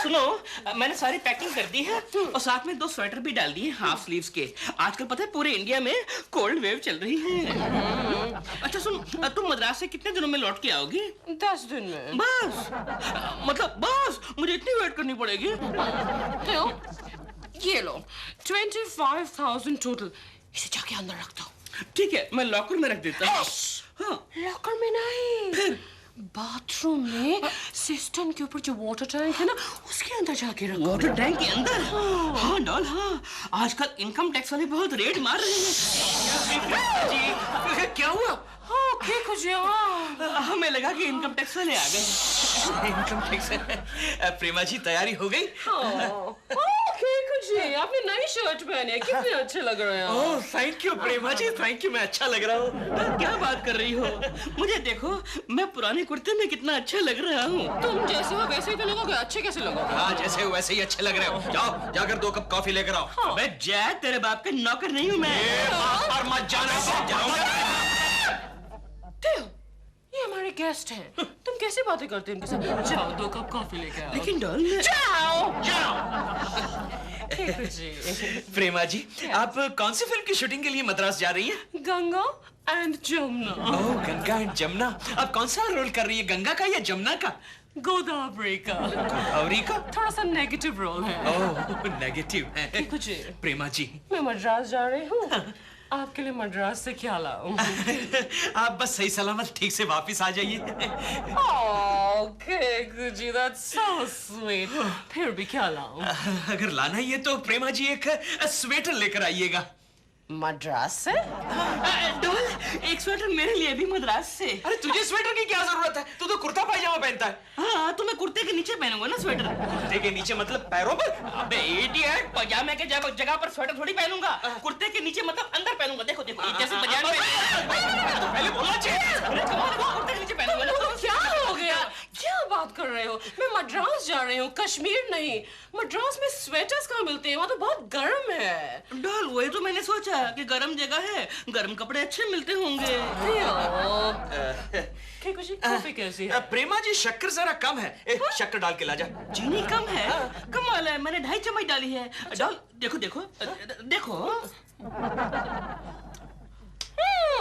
सुनो, मैंने सारी पैकिंग कर दी है और साथ में 2 स्वेटर भी डाल दिए हाफ स्लीव्स के। आजकल पता है पूरे इंडिया में कोल्ड वेव चल रही है। अच्छा सुन, तुम मद्रास से कितने दिनों में लौट के आओगी? 10 दिन में। बस? मतलब बस मुझे इतनी वेट करनी पड़ेगी? तो ये लो 25,000 टोटल। इसे जाके अंदर रख दो। ठीक है, मैं लॉकर में रख देता हूँ। हाँ। लॉकर में नहीं, फिर बाथरूम में सिस्टम के ऊपर जो वाटर टैंक है ना, उसके अंदर जाके रखो। वाटर टैंक के अंदर? हाँ डॉल, हाँ। आजकल इनकम टैक्स वाले बहुत रेड मार रहे हैं। जी, क्या हुआ? हाँ, क्या कुछ हमें लगा कि इनकम टैक्स वाले आ गए। Income tax. प्रेमा जी तैयारी हो गई? आपने नई शर्ट पहनी है, कितने अच्छे लग रहे हैं। Oh thank you Prema ji, thank you. मैं अच्छा लग रहा हूँ। क्या बात कर रही हो? मुझे देखो, मैं पुराने कुर्ते में कितना अच्छा लग रहा हूँ। तुम जैसे हो वैसे ही तो लगोगे, अच्छे कैसे लगोगे? हाँ जैसे हो वैसे ही अच्छे लग रहे हो। जाओ जाकर 2 कप कॉफी लेकर आओ। हाँ। मैं जय तेरे बाप का नौकर नहीं हूँ मैं। और मत जाना। ये हमारे गेस्ट हैं, तुम कैसे बातें करते हो इनके साथ? जाओ 2 कप कॉफी लेके आओ। लेकिन डॉल, जाओ जाओ। जी। प्रेमा जी, आप कौन सी फिल्म की शूटिंग के लिए मद्रास जा रही हैं? Ganga and Jamuna. Oh Ganga and Jamuna. आप कौन सा रोल कर रही है, गंगा का या जमुना का? गोदावरी का। गोदावरी का? थोड़ा सा नेगेटिव रोल है। ओह नेगेटिव है। कुछ प्रेमा जी, मैं मद्रास जा रही हूँ, आपके लिए मद्रास से क्या लाऊं? आप बस सही सलामत ठीक से वापस आ जाइए। Okay, Gucci, that's so sweet. फिर भी क्या लाऊं? अगर लाना ही है तो प्रेमा जी एक स्वेटर लेकर आइएगा। मद्रास से? डॉल, एक स्वेटर मेरे लिए भी मद्रास से। अरे तुझे स्वेटर की क्या जरूरत है? तू तो कुर्ता पायजामा पहनता है। हाँ, तो मैं कुर्ते के नीचे पहनूंगा ना स्वेटर। कुर्ते के नीचे मतलब पैरों पर? अबे इडियट, पजामे के जगह पर स्वेटर थोड़ी पहनूंगा। कुर्ते के नीचे मतलब अंदर पहनूंगा। देखो देखो, जैसे पजामे पहले बोलना चाहिए। कुर्ते के नीचे पहनूंगा ना। क्या हो गया? क्या बात कर रहे हो? मैं मद्रास जा रही हूँ, कश्मीर नहीं। मद्रास में स्वेटर्स कहाँ मिलते हैं? वहाँ तो बहुत गर्म है। डॉल, वही तो मैंने सोचा कि गर्म जगह है, गर्म कपड़े अच्छे मिलते होंगे। कॉफी कैसी है? प्रेमा जी शक्कर जरा कम है। शक्कर डाल के ला जा। चीनी कम है? कमाल है, मैंने 2.5 चम्मच डाली है। डॉल देखो देखो देखो।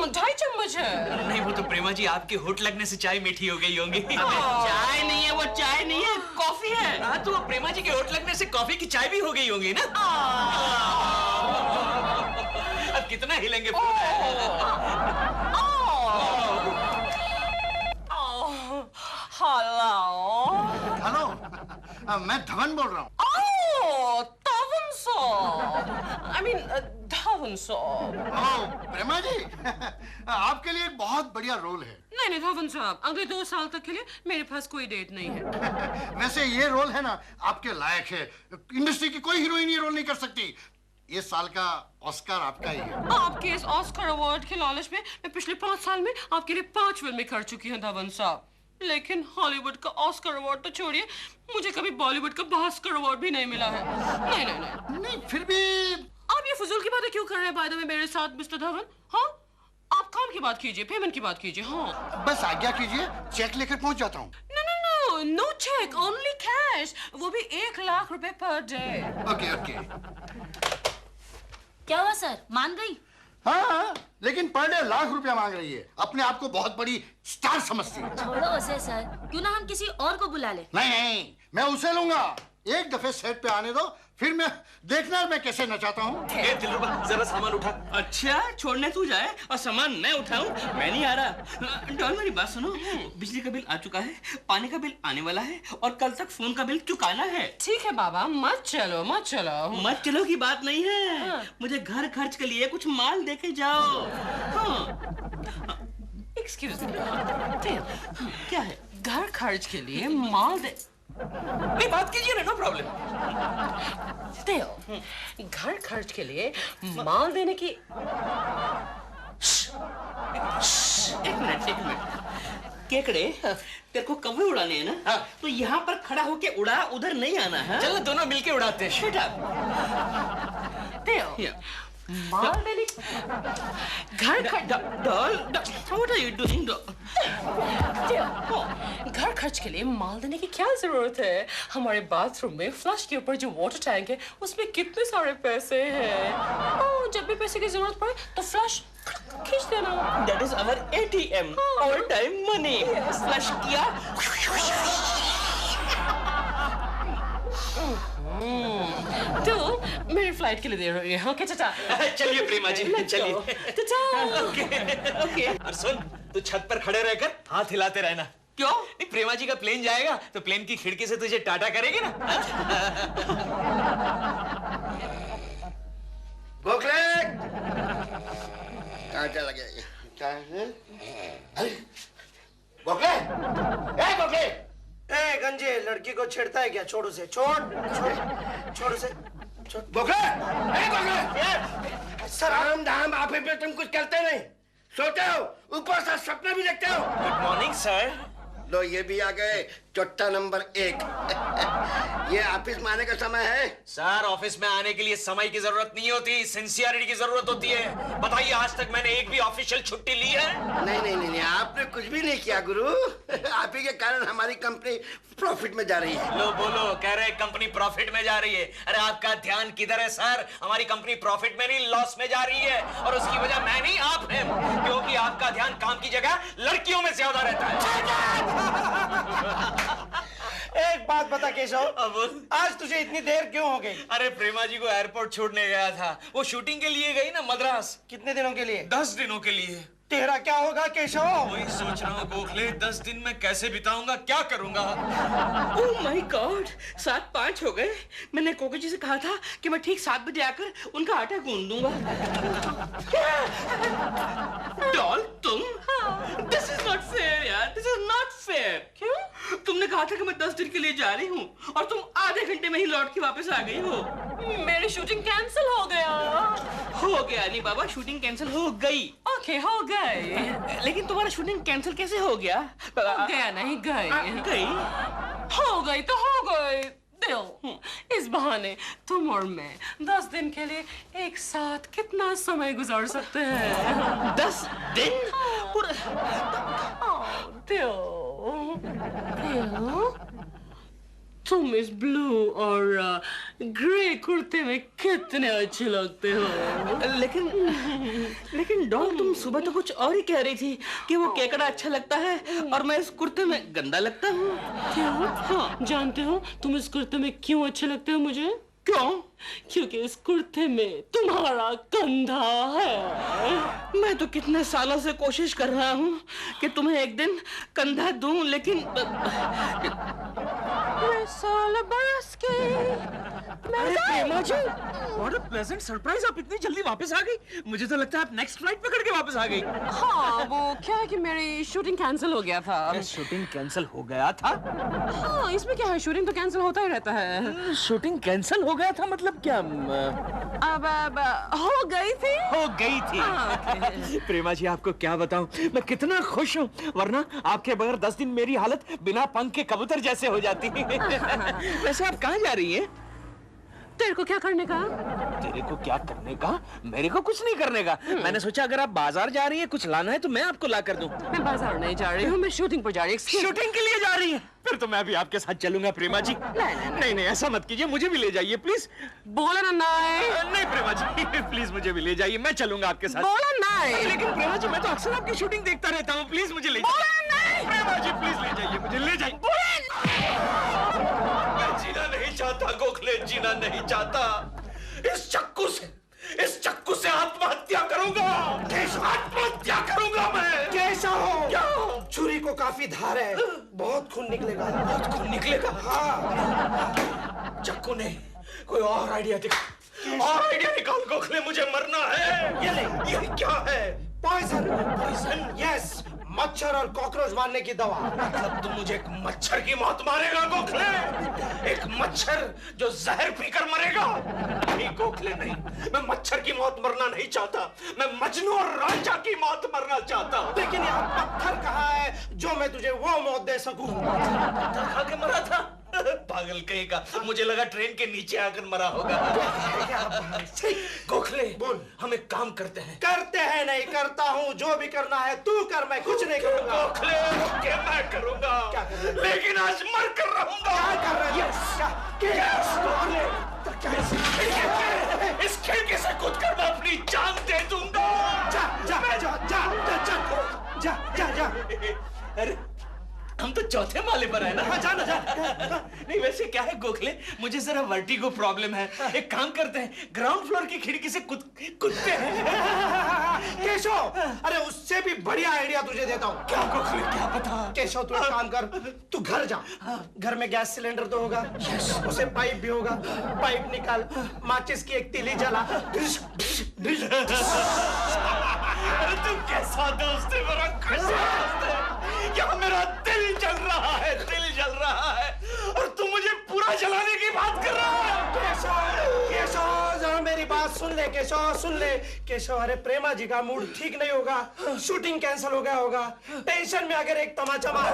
2.5 चम्मच है। नहीं वो तो प्रेमा जी आपके होठ लगने से चाय मीठी हो गई होंगी। चाय नहीं है, वो चाय नहीं है, कॉफी है। हाँ तो प्रेमा जी के होठ लगने से कॉफी की चाय भी हो गई होंगी ना। अब कितना हिलेंगे? हेलो, मैं धवन बोल रहा हूँ। धवन साहब। I mean, धवन साहब। प्रेमा जी, आपके लिए एक बहुत बढ़िया रोल है। नहीं धवन साहब, अगले 2 साल तक के लिए मेरे पास कोई डेट नहीं है। वैसे ये रोल है ना, आपके लायक है। इंडस्ट्री की कोई हीरोइन ये रोल नहीं कर सकती। ये साल का ऑस्कर आपका ही है। आपके इस ऑस्कर अवार्ड के लालच में मैं पिछले 5 साल में आपके लिए 5 फिल्में कर चुकी हूँ धवन साहब। लेकिन हॉलीवुड का ऑस्कर अवार्ड तो छोड़िए, मुझे कभी बॉलीवुड का भास्कर अवार्ड भी नहीं मिला है। नहीं, फिर भी आप ये फजूल की बातें क्यों कर रहे हैं बाय द वे मेरे साथ मिस्टर धवन? हाँ, आप काम की बात कीजिए, पेमेंट की बात कीजिए। हाँ बस आज्ञा कीजिए, चेक लेकर पहुंच जाता हूँ। नो चेक, ओनली कैश, वो भी 1 लाख रुपए पर डे। ओके। क्या हुआ सर, मान गई? हाँ, लेकिन पर डे 1 लाख रुपया मांग रही है। अपने आप को बहुत बड़ी स्टार समझती है। छोड़ो उसे सर, क्यों ना हम किसी और को बुला ले। नहीं, मैं उसे लूंगा। एक दफे सेट पे आने दो, फिर मैं देखना मैं कैसे नचाता हूँ। दिलरुबा जरा सामान उठा। अच्छा, छोड़ने तू जाए और सामान मैं उठाऊं? मैं नहीं आ रहा। डॉल मेरी बात सुनो, बिजली का बिल आ चुका है, पानी का बिल आने वाला है और कल तक फोन का बिल चुकाना है। ठीक है बाबा, मत चलो। मत चलो की बात नहीं है। मुझे घर खर्च के लिए कुछ माल दे के जाओ। एक्सक्यूज मी, क्या है? घर खर्च के लिए माल दे? नहीं बात कीजिए ना, नो प्रॉब्लम। घर खर्च के लिए माल देने की। एक मिनट। केकड़े, तेरे को कौवे उड़ाने हैं ना? तो यहाँ पर खड़ा होके उड़ा, उधर नहीं आना है। चलो दोनों मिलके उड़ाते हैं। Shut up. माल देने घर खर्च। Doll, what are you doing? घर खर्च के लिए माल देने की क्या जरूरत है? हमारे बाथरूम में फ्लश के ऊपर जो वाटर टैंक है उसमें कितने सारे पैसे हैं। जब भी पैसे की जरूरत पड़े तो फ्लश खींच देना। That is our ATM, all time money. Flush किया। तो मेरी फ्लाइट के लिए दे रही है। ओके टाटा। चलिए प्रेमा जी, चलिए। टाटा। ओके। और सुन, तू छत पर खड़े रहकर हाथ हिलाते रहना। क्यों? नहीं, प्रेमा जी का प्लेन जाएगा तो प्लेन की खिड़की से तुझे टाटा करेगी ना। गोखले कहाँ चला गया ये? क्या है? अरे गोखले, ए गोखले, ए गंजे, लड़की को छेड़ता है क्या? छोड़ उसे, छोड़ उसे, छोड़। गोखले, ए गोखले, सलाम दाम आप पे तुम कुछ करते नहीं, सोते हो, ऊपर से सपना भी देखते हो। Good morning sir. लो ये भी आ गए, चोट्टा नंबर 1। ये ऑफिस में आने का समय है। सर, ऑफिस में आने के लिए समय की जरूरत नहीं होती, सिंसियरिटी की जरूरत होती है। बताइए, आज तक मैंने एक भी ऑफिशियल छुट्टी ली है? नहीं, आपने कुछ भी नहीं किया गुरु। आप ही के कारण हमारी कंपनी प्रॉफिट में जा रही है। लो बोलो, कह रहे कंपनी प्रॉफिट में जा रही है। अरे आपका ध्यान किधर है सर? हमारी कंपनी प्रॉफिट में नहीं, लॉस में जा रही है। और उसकी वजह मैं नहीं, आप हैं, क्योंकि आपका ध्यान काम की जगह लड़कियों में ज्यादा रहता है। एक बात बता केशव, आज तुझे इतनी देर क्यों हो गई? अरे प्रेमा जी को एयरपोर्ट छोड़ने गया था। वो शूटिंग के लिए गई ना मद्रास। कितने दिनों के लिए? 10 दिनों के लिए। तेरा क्या होगा केशव? वही सोच रहा हूँ गोखले, 10 दिन में कैसे बिताऊंगा, क्या करूंगा? ओह माय गॉड, 7:05 हो गए। मैंने कोको जी से कहा था कि मैं ठीक 7 बजे आकर उनका आटा गूंद दूंगा। डॉल, तुम? दिस इज नॉट फेयर यार, दिस इज नॉट फेयर। क्यों? तुमने कहा था कि मैं 10 दिन के लिए जा रही हूँ और तुम आधे घंटे में ही लौट के वापस आ गई हो। मेरी शूटिंग कैंसिल हो गया। हो गया नहीं बाबा, शूटिंग कैंसिल हो गई। ओके, हो गए। लेकिन तुम्हारा शूटिंग कैंसिल कैसे हो गया? गया नहीं, गई। गई? हो गई तो हो गई। दिल, इस बहाने तुम और मैं 10 दिन के लिए एक साथ कितना समय गुजार सकते हैं? 10 दिन? तुम इस ब्लू और ग्रे कुर्ते में कितने अच्छे लगते हो। लेकिन डॉल, तुम सुबह तो कुछ और ही कह रही थी कि वो केकड़ा अच्छा लगता है और मैं इस कुर्ते में गंदा लगता हूँ। क्यों? हाँ, जानते हो तुम इस कुर्ते में क्यों अच्छे लगते हो मुझे? क्यों? क्योंकि इस कुर्ते में तुम्हारा कंधा है। मैं तो कितने सालों से कोशिश कर रहा हूँ कि तुम्हें एक दिन कंधा दूं, लेकिन साल बरस के प्रेमा जी, व्हाट अ प्लेजेंट सरप्राइज, आप इतनी जल्दी वापस आ गई। मुझे तो लगता है आप नेक्स्ट फ्लाइट पकड़ के वापस आ गई। हाँ, वो क्या है कि मेरी शूटिंग कैंसिल हो गया था। शूटिंग कैंसिल हो गया था? हाँ, इसमें क्या है, शूटिंग तो कैंसिल होता ही रहता है। शूटिंग कैंसिल हो गया था मतलब क्या? अब हो गई थी। हो गई थी। प्रेमा जी, आपको क्या बताऊं, मैं कितना खुश हूँ, वरना आपके बगैर 10 दिन मेरी हालत बिना पंख के कबूतर जैसे हो जाती। वैसे आप कहाँ जा रही हैं? तेरे को क्या करने का? तेरे को क्या करने का? मेरे को कुछ नहीं करने का। मैंने सोचा अगर आप बाजार जा रही है, कुछ लाना है तो मैं आपको ला कर दूं। मैं बाजार नहीं जा रही हूँ, मैं शूटिंग पर जा रही हूँ। शूटिंग के लिए जा रही है? फिर तो मैं भी आपके साथ चलूंगा प्रेमा जी। नहीं, ऐसा मत कीजिए, मुझे भी ले जाइए प्लीज। बोला ना नहीं। नहीं प्रेमा जी, प्लीज मुझे भी ले जाइए, मैं चलूंगा आपके साथ। बोला नहीं। लेकिन प्रेमा जी, मैं तो अक्सर आपकी शूटिंग देखता रहता हूँ, प्लीज मुझे ले जाइए। प्रेमा जी प्लीज ले जाइए, मुझे ले जाइए। मैं जीना नहीं चाहता गोखले, जीना नहीं चाहता। इस चक्कू से आत्महत्या करूंगा। आत्महत्या करूंगा मैं। कैसा हो? क्या? छुरी को काफी धार है, बहुत खून निकलेगा। बहुत खून निकलेगा? हाँ। चक्कू ने कोई और आइडिया दिखा, और आइडिया निकाल गोखले, मुझे मरना है। ये क्या है? पॉइजन, यस, मच्छर और कॉकरोच मारने की दवा। मतलब तुम मुझे एक मच्छर की मौत मारेगा गोखले? एक मच्छर जो जहर पीकर मरेगा? नहीं गोखले, नहीं, मैं मच्छर की मौत मरना नहीं चाहता, मैं मजनू और रांझा की मौत मरना चाहता हूँ। लेकिन यहाँ पत्थर कहाँ है जो मैं तुझे वो मौत दे सकूं? पत्थर खा के मरा था? पागल कहेगा, मुझे लगा ट्रेन के नीचे आकर मरा होगा। गोखले बोल, हम एक काम करते हैं। करते हैं नहीं, करता हूँ। जो भी करना है तू कर, मैं कुछ नहीं करूंगा। गोखले क्या मैं करूंगा, लेकिन आज मर कर रहूंगा। क्या कर रहे हो? इस खिड़की से कूद कर मैं अपनी जान दे दूंगा। जा जा जा जा जा जा जा जा। अरे हम तो चौथे माले पर है ना। हाँ, जाना जा। नहीं वैसे क्या है गोखले, मुझे जरा वर्टिगो प्रॉब्लम है। एक काम करते हैं, ग्राउंड फ्लोर की खिड़की से कूदते हैं। केशव, अरे उससे भी बढ़िया आइडिया तुझे देता हूँ। क्या गोखले, क्या पता? केशव तू एक काम कर, तू घर जा। घर में गैस सिलेंडर तो होगा, उसे पाइप भी होगा। पाइप निकाल, माचिस की एक तीली जला। अरे तू कैसा दोस्त है मेरा, कैसा दोस्त है? यहाँ मेरा दिल जल रहा है, दिल जल रहा है, और तू मुझे पूरा जलाने की बात कर रहा है। केशव जरा मेरी बात सुन ले। केशव सुन ले। केशव, अरे प्रेमा जी का मूड ठीक नहीं होगा, शूटिंग कैंसिल हो गया होगा। टेंशन में अगर एक तमाचा मार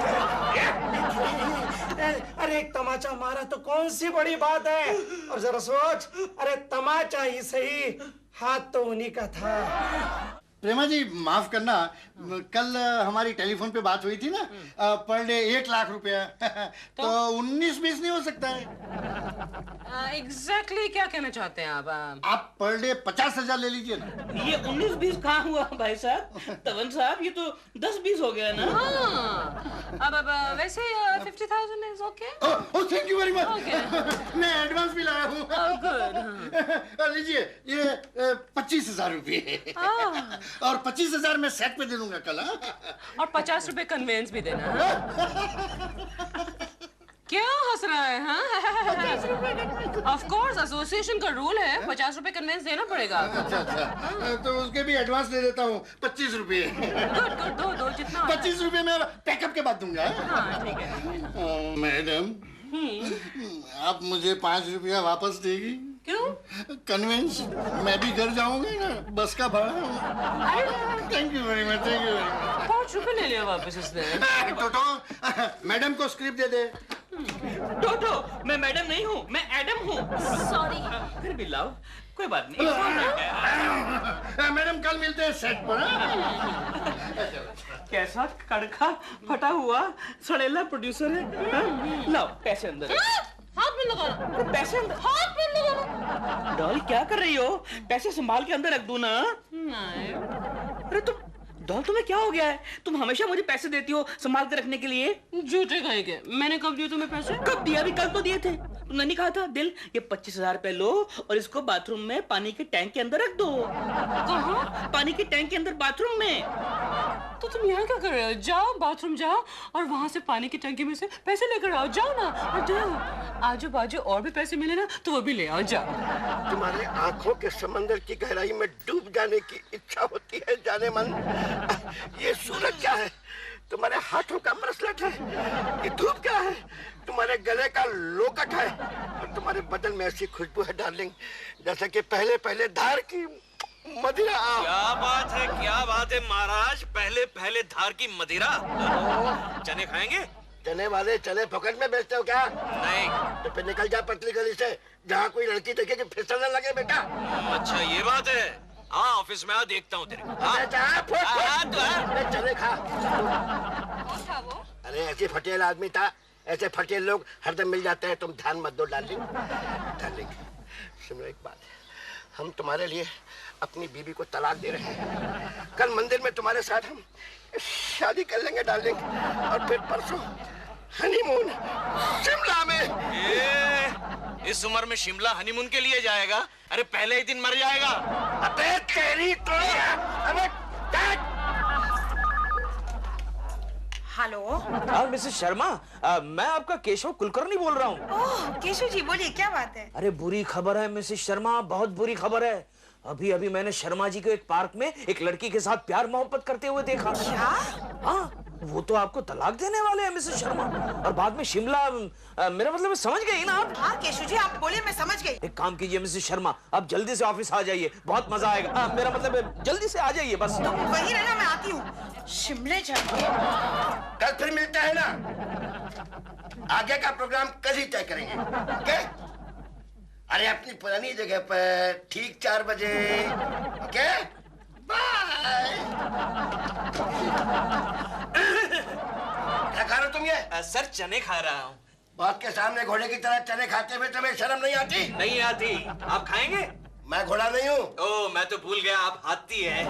अरे एक तमाचा मारा तो कौन सी बड़ी बात है। और जरा सोच, अरे तमाचा ही सही, हाथ तो उन्हीं का था। प्रेमा जी माफ करना, कल हमारी टेलीफोन पे बात हुई थी ना, पर डे 1 लाख रुपया। तो 19-20 नहीं हो सकता है? एग्जैक्टली क्या कहना चाहते हैं आप पर डे 50,000 ले लीजिए ना। ये 19-20 कहाँ हुआ भाई साहब? तवन साहब, ये तो 10-20 हो गया ना। हाँ, अब वैसे 50,000 is okay. Oh thank you very much. Okay. मैं एडवांस भी लाया हूँ। गुड। लीजिए ये 25,000 रुपये। और 25,000 मैं सेट पे दे दूंगा कल। और 50 रुपए कन्वेंस भी देना। क्यों हंस रहा है? हाँ, ऑफ कोर्स एसोसिएशन का रूल है, 50 रुपए कन्वेंस देना पड़ेगा। अच्छा, तो उसके भी एडवांस दे देता हूँ 25 रुपये। गुड गुड, दो जितना 25 रुपये मैं पैकअप के बाद दूंगा। हाँ ठीक है। मैडम, आप मुझे 5 रुपया वापस देगी? क्यों? कन्वेंस, मैं भी घर जाऊंगा ना, बस का भाड़ा। Thank you very much, thank you very much. 5 रुपए ले लिया वापस उसने। टोटो, मैडम को स्क्रिप्ट दे दे। टोटो, मैं मैडम नहीं हूँ, मैं एडम हूँ। सॉरी। फिर भी लाओ, कोई बात नहीं। मैडम कल मिलते हैं सेट पर। कैसा कड़का फटा हुआ सड़ेला प्रोड्यूसर है। हाँ? लाओ पैसे अंदर। हाथ में लगाना। पैसे अंदर। हाथ में लगाना। डॉल क्या कर रही हो? पैसे संभाल के अंदर रख दो ना। नहीं। अरे तुम डॉल, तुम्हें क्या हो गया है? तुम हमेशा मुझे पैसे देती हो संभाल के रखने के लिए। झूठे कहेंगे, मैंने कब दिए तुम्हें पैसे? कब दिया? अभी कल तो दिए थे। तुमने नहीं कहा था दिल, ये 25,000 रुपए लो और इसको बाथरूम में पानी के टैंक के अंदर रख दो। कहाँ? पानी के टैंक के अंदर, बाथरूम में। तो तुम यहाँ क्या कर रहे हो? जाओ बाथरूम जाओ और वहाँ से पानी की टंकी में से पैसे लेकर आओ। जाओ ना, और जाओ आजू बाजू और भी पैसे मिले ना तो वो भी ले आओ। जाओ। तुम्हारे आंखों के समंदर की गहराई में डूब जाने की इच्छा होती है जाने मन। ये सूरज क्या है? तुम्हारे हाथों का ब्रेसलेट है। ये धूप क्या है? तुम्हारे गले का लोकट है। और तुम्हारे बदन में ऐसी खुशबू है डार्लिंग, जैसे कि पहले पहले धार की मदिरा। क्या बात है, क्या बात है महाराज, पहले पहले धार की मदिरा। चने खाएंगे? चने वाले चने पॉकेट में बेचते हो क्या? नहीं। तो फिर निकल जा पतली गली से, जहाँ कोई लड़की देखे कि फिसलने लगे बेटा। अच्छा ये बात है। हाँ ऑफिस में आ, देखता हूँ तेरे को। चने खा। अरे ऐसे फटेल आदमी था, ऐसे फटेल लोग हरदम मिल जाते हैं। तुम ध्यान मत दो डार्लिंग। डार्लिंग सुनो एक बात, हम तुम्हारे लिए अपनी बीवी को तलाक दे रहे हैं। कल मंदिर में तुम्हारे साथ हम शादी कर लेंगे डार्लिंग, और फिर परसों हनीमून शिमला में। इस उम्र में शिमला हनीमून के लिए जाएगा? अरे पहले ही दिन मर जाएगा। अबे तेरी तो अबे हेलो। मिसेस शर्मा, मैं आपका केशव कुलकर्णी बोल रहा हूँ। ओह केशव जी, बोलिए क्या बात है? अरे बुरी खबर है मिसेस शर्मा, बहुत बुरी खबर है। अभी अभी मैंने शर्मा जी को एक पार्क में एक लड़की के साथ प्यार मोहब्बत करते हुए देखा। क्या? हाँ, वो तो आपको तलाक देने वाले हैं मिसेस शर्मा, और बाद में शिमला। मेरा मतलब समझ गई ना आप? हाँ केशव जी, आप बोले, मैं समझ गई। एक काम कीजिए मिसेस शर्मा, आप जल्दी से ऑफिस आ जाइए, बहुत मजा आएगा। मेरा मतलब जल्दी से आ जाइए बस। तुम वहीं रहना, मैं आती हूँ। शिमले चल। कल फिर मिलता है ना। आगे का प्रोग्राम कल ही तय करेंगे। ओके? अरे अपनी पुरानी जगह पर ठीक 4 बजे। ओके? बाय। क्या खा रहे हो तुम ये? सर चने खा रहा हूँ। बाप के सामने घोड़े की तरह चने खाते हुए तुम्हें शर्म नहीं आती? नहीं आती। आप खाएंगे? मैं घोड़ा नहीं हूँ। ओ मैं तो भूल गया आप हाथी हैं।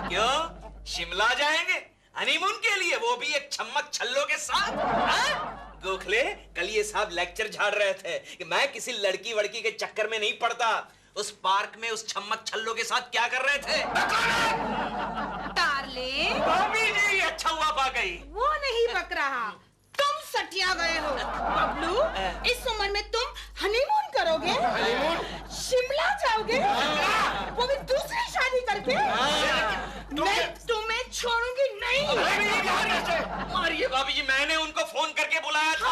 क्यों? शिमला जाएंगे हनीमून के लिए, वो भी एक छम्मक छल्लों के साथ। हाँ? गोखले कल ये साहब लेक्चर झाड़ रहे थे कि मैं किसी लड़की वड़की के चक्कर में नहीं पड़ता। उस पार्क में उस छम्मक छल्लों के साथ क्या कर रहे थे? डार्लिंग, भाभी जी अच्छा हुआ आ गई। वो नहीं बक रहा, तुम सटिया गए हो। बबलू, इस उम्र में तुम हनीमून करोगे? शिमला जाओगे? वो भी दूसरी शादी करके? मैं तुम्हें छोड़ूंगी नहीं। मारिए भाभी जी, मैंने उनको फोन करके बुलाया था।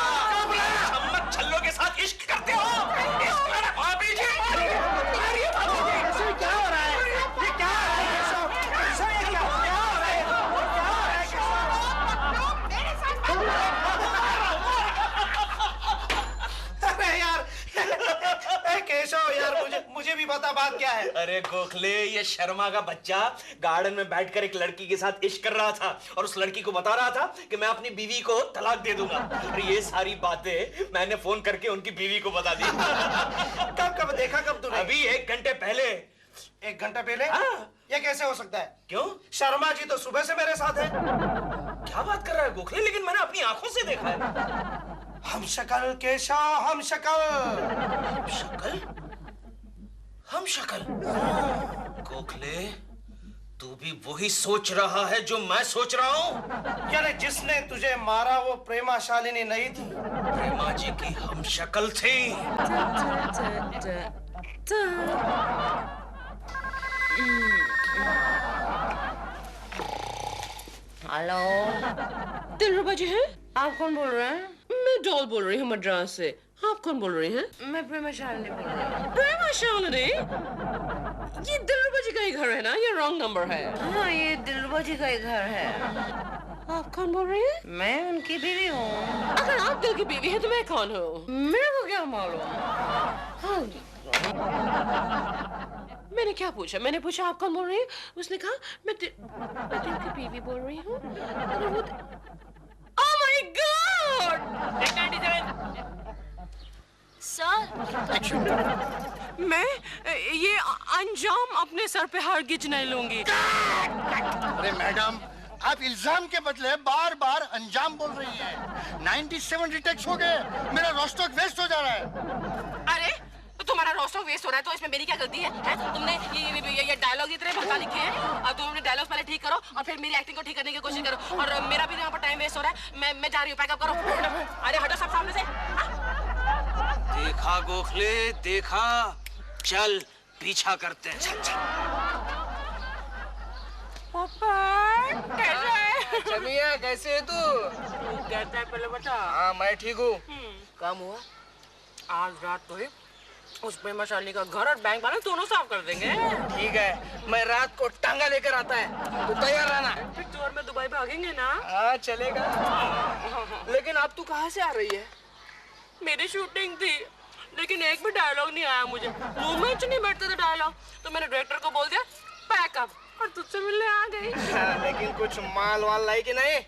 छम्मक छल्लों के साथ इश्क करते हो? भाभी जी मारिए भाभी जी। क्या हो रहा है? ये क्या हो रहा है? ये क्या हो रहा है? क्या हो रहा है? मेरे साथ अरे यार, केशव यार, मुझे भी बता बात क्या है। अरे गोखले, ये शर्मा का बच्चा गार्डन में बैठकर एक लड़की के साथ इश्क कर रहा था और उस लड़की को बता रहा था कि मैं अपनी बीवी को तलाक दे दूंगा। और ये सारी बातें मैंने फोन करके उनकी बीवी को बता दी। कब देखा कब तूने? अभी 1 घंटे पहले। 1 घंटा पहले? हाँ। ये कैसे हो सकता है? क्यों? शर्मा जी तो सुबह से मेरे साथ है। क्या बात कर रहा है गोखले? लेकिन मैंने अपनी आंखों से देखा है। हम शक्ल केशव, हम शक्ल। हम शक्ल। गोखले, तू भी वही सोच रहा है जो मैं सोच रहा हूँ? यानी जिसने तुझे मारा वो प्रेमा शालिनी नहीं थी? प्रेमा जी की हम शक्ल थी। हेलो, दिलरुबा जी हैं? आप कौन बोल रहे हैं? मैं डॉल बोल रही हूँ मद्रास से। आप कौन बोल रही हैं? मैं प्रेमा शालिनी बोल रही हूँ। प्रेमा शालिनी? ये दिलरुबा जी का ही घर है ना? ये रॉन्ग नंबर है। हाँ, ये दिलरुबा जी का ही घर है। आप कौन बोल रही हैं? मैं उनकी बीवी हूँ। अगर आप दिल की बीवी है तो मैं कौन हूँ? मेरे को क्या मालूम? हाँ। मैंने क्या पूछा? मैंने पूछा आप कौन बोल रही हैं? उसने कहा मैं दिल की बीवी बोल रही हूँ। अगर वो Oh my God! सर, मैं ये अंजाम अपने सर पे हरगिज नहीं लूंगी। अरे मैडम, आप इल्जाम के बदले बार बार अंजाम बोल रही हैं। 97 रिटेक्स हो गए, मेरा रोस्टॉक वेस्ट हो जा रहा है। अरे तो तुम्हारा रोस्टर वेस्ट हो रहा है तो इसमें मेरी क्या गलती है? तुमने ये डायलॉग इतने भड़का लिखे हैं और तुम अपने डायलॉग पहले ठीक करो और फिर मेरी एक्टिंग को ठीक करने की कोशिश करो। और मेरा भी यहाँ पर टाइम वेस्ट हो रहा है। मैं जा रही हूँ, पैकअप करो। अरे हटो सब सामने से। देखा गोखले, देखा। चल पीछा करते हैं। चल चल। पापा कैसा है? चमिया कैसे है तू? कहता है पहले बता। हाँ मैं ठीक हूँ। काम हुआ? आज रात को ही उस प्रेमा शालिनी का घर और बैंक बैलेंस दोनों साफ कर देंगे। ठीक है, मैं रात को टांगा लेकर आता है, तू तैयार रहना। फिर टूर में दुबई भागेंगे ना? हाँ चलेगा। लेकिन अब तू कहाँ से आ रही है? मेरी शूटिंग थी लेकिन एक भी डायलॉग नहीं आया मुझे। मुंह में नहीं बैठते थे डायलॉग, तो मैंने डायरेक्टर को बोल दिया पैकअप और तुझसे मिलने आ गई। हाँ, लेकिन कुछ माल वाल लाई कि नहीं?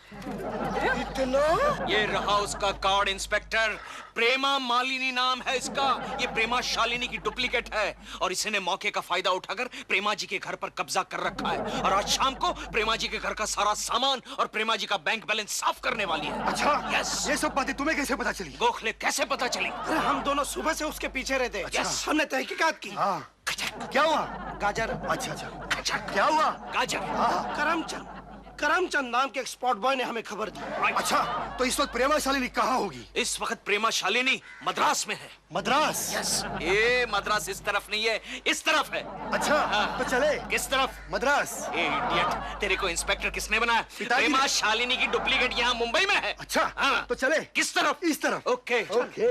इतना? ये रहा उसका कार्ड इंस्पेक्टर। प्रेमा मालिनी नाम है इसका। ये प्रेमा शालिनी की डुप्लीकेट है और इसने मौके का फायदा उठाकर प्रेमा जी के घर पर कब्जा कर रखा है और आज शाम को प्रेमा जी के घर का सारा सामान और प्रेमा जी का बैंक बैलेंस साफ करने वाली है। अच्छा, यस। ये सब बातें तुम्हें कैसे पता चली? गोखले कैसे पता चली? अरे हम दोनों सुबह से उसके पीछे रहते। यस। हमने तहकीकात की। हाँ, क्या हुआ? गाजर। अच्छा अच्छा, गजब। क्या हुआ? गाजर। करमचंद नाम के एक स्पॉट बॉय ने हमें खबर दी। अच्छा, तो इस वक्त प्रेमा शालिनी कहाँ होगी? इस वक्त प्रेमा शालिनी मद्रास में है। मद्रास? यस। ये मद्रास इस तरफ नहीं है, इस तरफ है। अच्छा, तो चले। किस तरफ? मद्रास। ए इडियट, तेरे को इंस्पेक्टर किसने बनाया? पिताजी ने। प्रेमा शालिनी की डुप्लीकेट यहाँ मुंबई में है। अच्छा, हाँ। तो चले। किस तरफ? इस तरफ। ओके। ओके।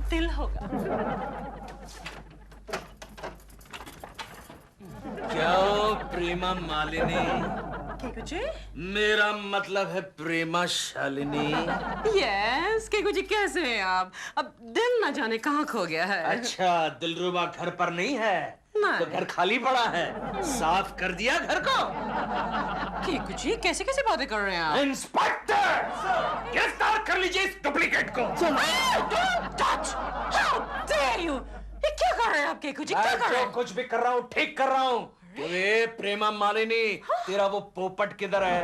दिल होगा। क्या प्रेमा मालिनी? केकू जी? मेरा मतलब है प्रेमा शालिनी। यस, केकू जी कैसे हैं आप? अब दिल न जाने कहाँ खो गया है। अच्छा, दिलरुबा घर पर नहीं है? नहीं। तो घर खाली पड़ा है, साफ कर दिया घर को? केकू जी कैसे कैसे बातें कर रहे हैं आप? इंस्पेक्टर, गिरफ्तार कर लीजिए इस डुप्लीकेट को। Don't touch! How dare you! ये क्या कर रहे हैं आप केकू जी? क्या कर रहे जो हैं? कुछ भी कर रहा हूँ ठीक कर रहा हूँ। ये प्रेमा मालिनी, तेरा वो पोपट किधर है?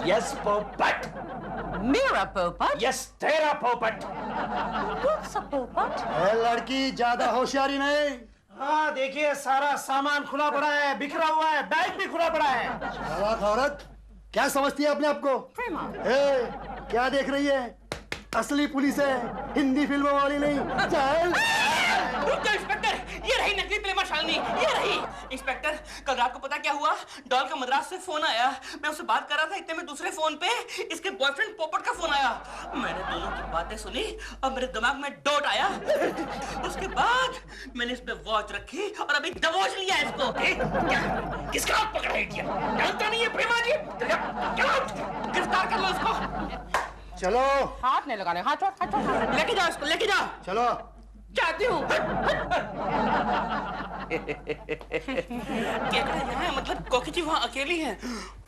यस पोपट। मेरा पोपट? यस तेरा पोपट। कौन सा पोपट? लड़की ज्यादा होशियारी नहीं। हाँ देखिए, सारा सामान खुला पड़ा है, बिखरा हुआ है, बैग भी खुला पड़ा है। चालाक औरत, क्या समझती है अपने आप को? प्रेमा। क्या देख रही है? असली पुलिस है, हिंदी फिल्मों वाली नहीं। चल। रुक जाओ इंस्पेक्टर, ये रही नकली प्रेमा शालिनी, ये रही। इंस्पेक्टर, कल रात को पता क्या हुआ? डॉल का मद्रास से फोन आया, मैं उससे बात कर रहा था, इतने में दूसरे फोन पे इसके बॉयफ्रेंड पोपट का फोन आया। मैंने दोनों की बातें सुनी और मेरे दिमाग में डॉट आया। उसके बाद मैंने इस पे वॉच रखी और अभी दबोच लिया इसको। क्या? किसका हाथ पकड़ा है? जानता नहीं है प्रेमा जी? गिरफ्तार कर लो इसको। चलो हाथ नहीं लगाने, हाथ छोड़, हाथ छोड़। लेके जाओ इसको, लेके जाओ। चलो। जाती हूँ। केकड़ा यहाँ है, मतलब कोकी जी वहाँ अकेली है।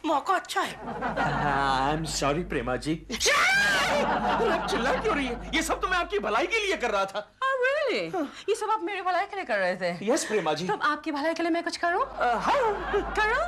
मौका अच्छा है। आई एम सॉरी प्रेमा जी। चिल्ला क्यों रही है? ये सब तो मैं आपकी भलाई के लिए कर रहा था। Really? ये सब आप मेरे भलाई के लिए कर रहे थे? यस प्रेमा जी। तो अब आपकी भलाई के लिए मैं कुछ करूं? हाँ। करूं?